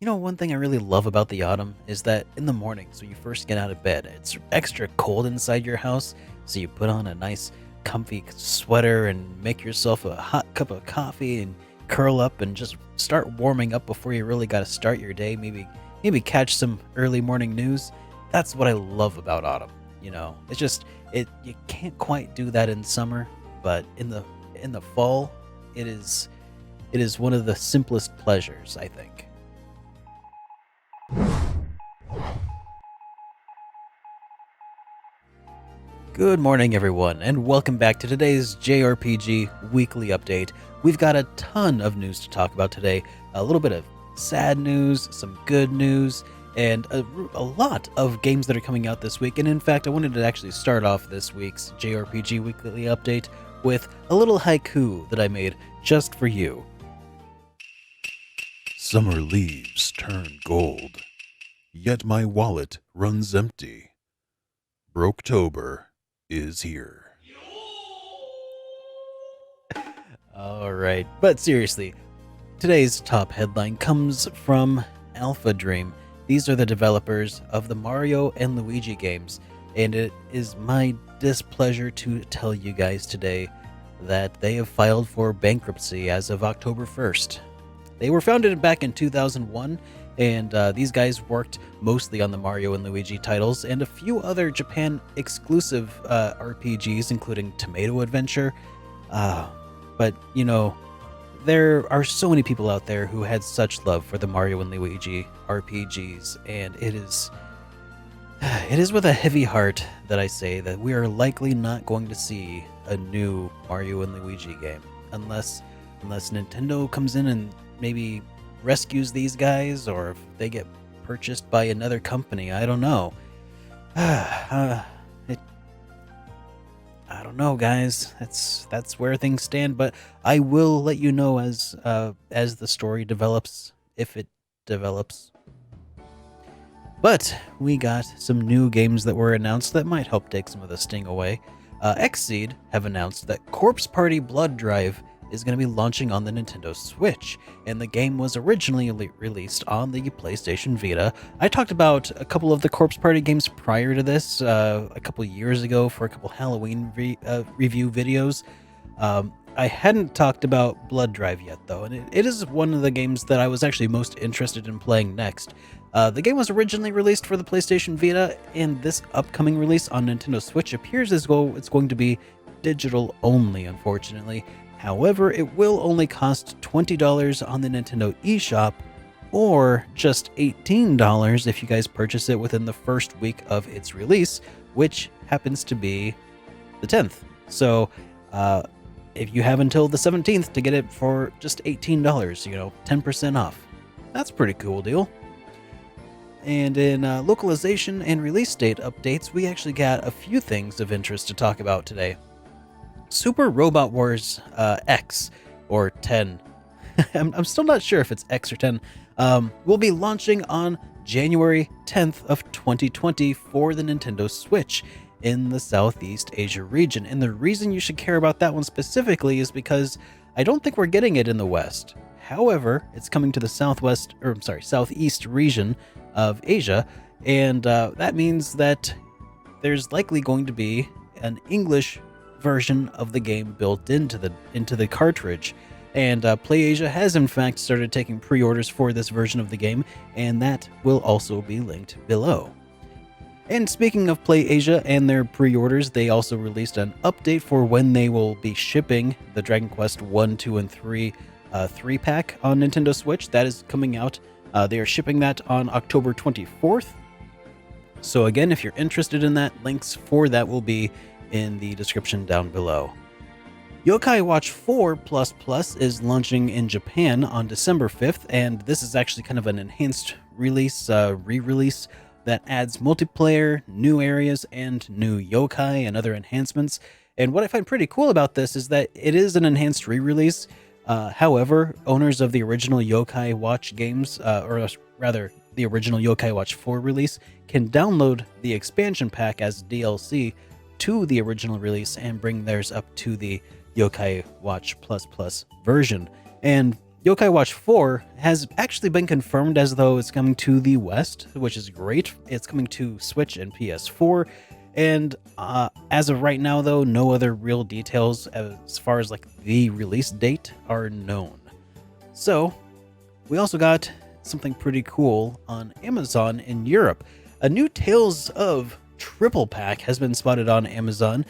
One thing I really love about the autumn is that in the mornings when you first get out of bed, it's extra cold inside your house, so you put on a nice comfy sweater and make yourself a hot cup of coffee and curl up and just start warming up before you really got to start your day. Maybe catch some early morning news. That's what I love about autumn. It's just it you can't quite do that in summer, but in the fall, it is one of the simplest pleasures, I think. Good morning, everyone, and welcome back to today's JRPG Weekly update. We've got a ton of news to talk about today. A little bit of sad news, some good news, and a lot of games that are coming out this week. And in fact, I wanted to actually start off this week's JRPG Weekly update with a little haiku that I made just for you. Summer leaves turn gold, yet my wallet runs empty. Broketober is here. Alright, but seriously, today's top headline comes from AlphaDream. These are the developers of the Mario and Luigi games, and it is my displeasure to tell you guys today that they have filed for bankruptcy as of October 1st. They were founded back in 2001, and these guys worked mostly on the Mario and Luigi titles and a few other Japan-exclusive RPGs, including Tomato Adventure. But, there are so many people out there who had such love for the Mario and Luigi RPGs, and it is with a heavy heart that I say that we are likely not going to see a new Mario and Luigi game unless Nintendo comes in and maybe rescues these guys, or if they get purchased by another company. I don't know. I don't know, guys. That's where things stand, but I will let you know as the story develops, if it develops. But we got some new games that were announced that might help take some of the sting away. XSEED have announced that Corpse Party Blood Drive is going to be launching on the Nintendo Switch, and the game was originally released on the PlayStation Vita. I talked about a couple of the Corpse Party games prior to this, a couple years ago for a couple Halloween review videos. I hadn't talked about Blood Drive yet, though, and it is one of the games that I was actually most interested in playing next. The game was originally released for the PlayStation Vita, and this upcoming release on Nintendo Switch appears as though it's going to be digital only, unfortunately. However, it will only cost $20 on the Nintendo eShop, or just $18 if you guys purchase it within the first week of its release, which happens to be the 10th. So, if you have until the 17th to get it for just $18, 10% off. That's a pretty cool deal. And in localization and release date updates, we actually got a few things of interest to talk about today. Super Robot Wars X, or 10. I'm still not sure if it's X or 10. Will be launching on January 10th of 2020 for the Nintendo Switch in the Southeast Asia region. And the reason you should care about that one specifically is because I don't think we're getting it in the West. However, it's coming to the Southeast region of Asia, and that means that there's likely going to be an English version of the game built into the cartridge. And PlayAsia has in fact started taking pre-orders for this version of the game, and that will also be linked below. And speaking of PlayAsia and their pre-orders, they also released an update for when they will be shipping the Dragon Quest 1, 2, and 3 3-pack on Nintendo Switch. That is coming out. They are shipping that on October 24th. So again, if you're interested in that, links for that will be in the description down below. Yokai Watch 4 is launching in Japan on December 5th, and this is actually kind of an enhanced release, re-release that adds multiplayer, new areas, and new yokai and other enhancements. And what I find pretty cool about this is that it is an enhanced re-release. However, owners of the original Yokai Watch games, or rather the original Yokai Watch 4 release, can download the expansion pack as DLC to the original release and bring theirs up to the Yokai Watch Plus version. And Yokai Watch 4 has actually been confirmed as though it's coming to the West, which is great. It's coming to Switch and PS4. And as of right now, though, no other real details as far as like the release date are known. So we also got something pretty cool on Amazon in Europe. A new Tales of triple pack has been spotted on Amazon.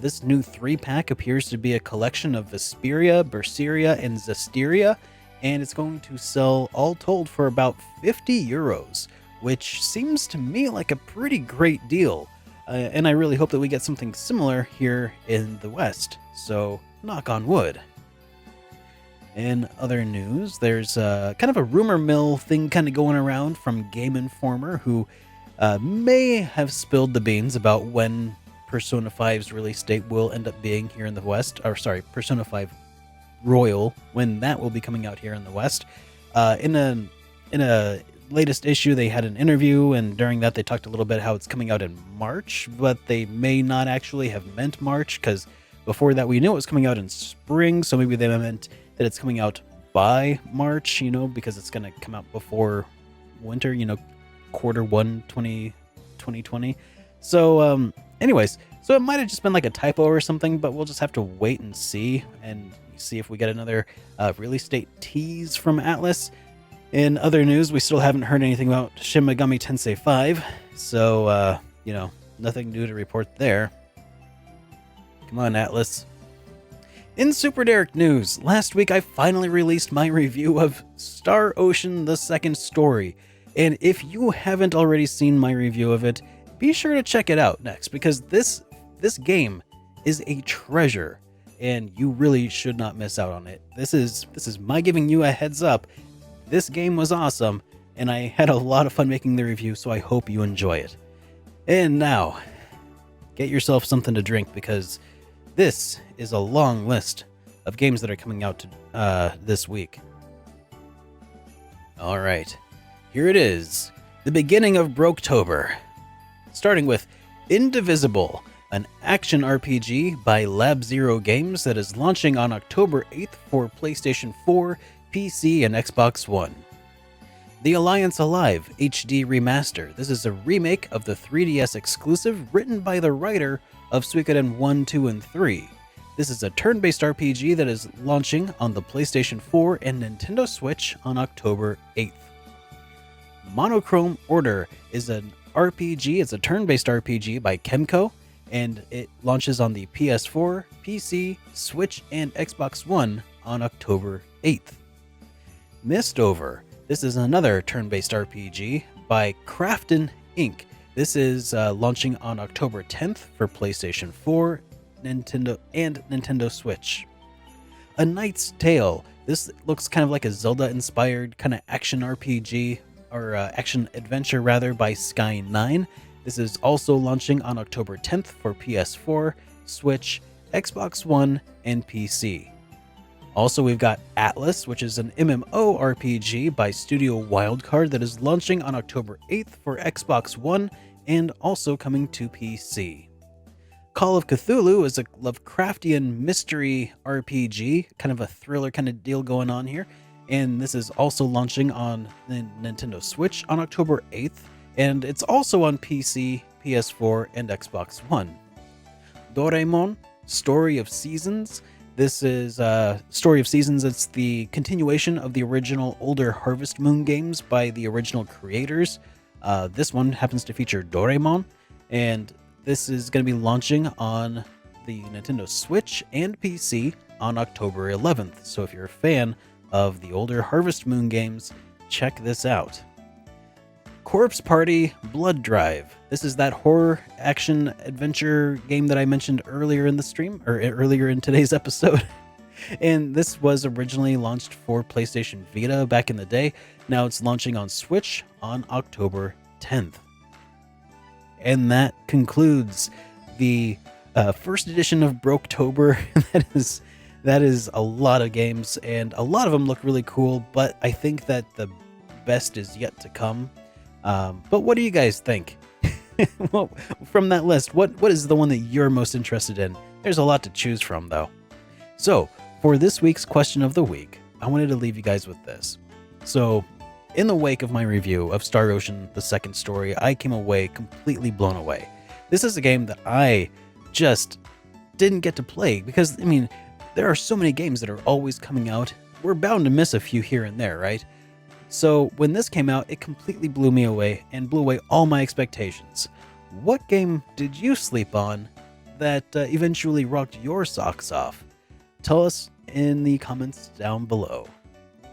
This new 3-pack appears to be a collection of Vesperia, Berseria, and Zestiria, and it's going to sell all told for about 50 euros, which seems to me like a pretty great deal. And I really hope that we get something similar here in the West, so knock on wood. In other news, there's kind of a rumor mill thing kind of going around from Game Informer, who may have spilled the beans about when Persona 5's release date will end up being here in the West, or sorry, Persona 5 Royal, when that will be coming out here in the West. In a latest issue, they had an interview, and during that they talked a little bit how it's coming out in March, but they may not actually have meant March, because before that we knew it was coming out in spring, so maybe they meant that it's coming out by March, because it's going to come out before winter, quarter 1 2020. So anyways, so it might have just been like a typo or something, but we'll just have to wait and see if we get another release date tease from Atlas. In other news, we still haven't heard anything about Shin Megami Tensei 5, so nothing new to report there. Come on, Atlas. In SuperDerek news, last week I finally released my review of Star Ocean: The Second Story, and if you haven't already seen my review of it, be sure to check it out next, because this game is a treasure, and you really should not miss out on it. This is my giving you a heads up. This game was awesome, and I had a lot of fun making the review, so I hope you enjoy it. And now, get yourself something to drink, because this is a long list of games that are coming out this week. All right, here it is, the beginning of Broketober. Starting with Indivisible, an action RPG by Lab Zero Games that is launching on October 8th for PlayStation 4, PC, and Xbox One. The Alliance Alive HD Remaster. This is a remake of the 3DS exclusive written by the writer of Suikoden 1, 2, and 3. This is a turn-based RPG that is launching on the PlayStation 4 and Nintendo Switch on October 8th. Monochrome Order is an RPG. It's a turn-based RPG by Kemco, and it launches on the PS4, PC, Switch, and Xbox One on October 8th. Mistover. This is another turn-based RPG by Crafton Inc. This is launching on October 10th for PlayStation 4, Nintendo, and Nintendo Switch. A Knight's Tale. This looks kind of like a Zelda-inspired kind of action RPG, or action adventure rather, by Sky9. This is also launching on October 10th for PS4, Switch, Xbox One, and PC. Also, we've got Atlas, which is an MMORPG by Studio Wildcard that is launching on October 8th for Xbox One and also coming to PC. Call of Cthulhu is a Lovecraftian mystery RPG, kind of a thriller kind of deal going on here, and this is also launching on the Nintendo Switch on October 8th, and it's also on PC, PS4, and Xbox One. Doraemon, Story of Seasons. This is Story of Seasons. It's the continuation of the original older Harvest Moon games by the original creators. This one happens to feature Doraemon, and this is going to be launching on the Nintendo Switch and PC on October 11th. So if you're a fan of the older Harvest Moon games, check this out. Corpse Party Blood Drive. This is that horror action adventure game that I mentioned earlier in the stream, or earlier in today's episode. And this was originally launched for PlayStation Vita back in the day. Now it's launching on Switch on October 10th. And that concludes the first edition of Broketober. That is a lot of games, and a lot of them look really cool, but I think that the best is yet to come. But what do you guys think? Well, from that list, what is the one that you're most interested in? There's a lot to choose from, though. So, for this week's question of the week, I wanted to leave you guys with this. So, in the wake of my review of Star Ocean: The Second Story, I came away completely blown away. This is a game that I just didn't get to play because, I mean, there are so many games that are always coming out. We're bound to miss a few here and there, right? So when this came out, it completely blew me away and blew away all my expectations. What game did you sleep on that eventually rocked your socks off? Tell us in the comments down below.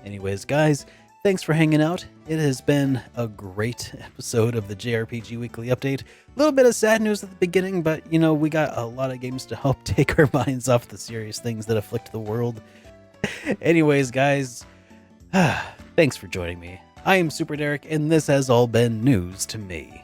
Anyways, guys, thanks for hanging out. It has been a great episode of the JRPG Weekly Update. A little bit of sad news at the beginning, but, you know, we got a lot of games to help take our minds off the serious things that afflict the world. Anyways, guys, thanks for joining me. I am SuperDerek, and this has all been news to me.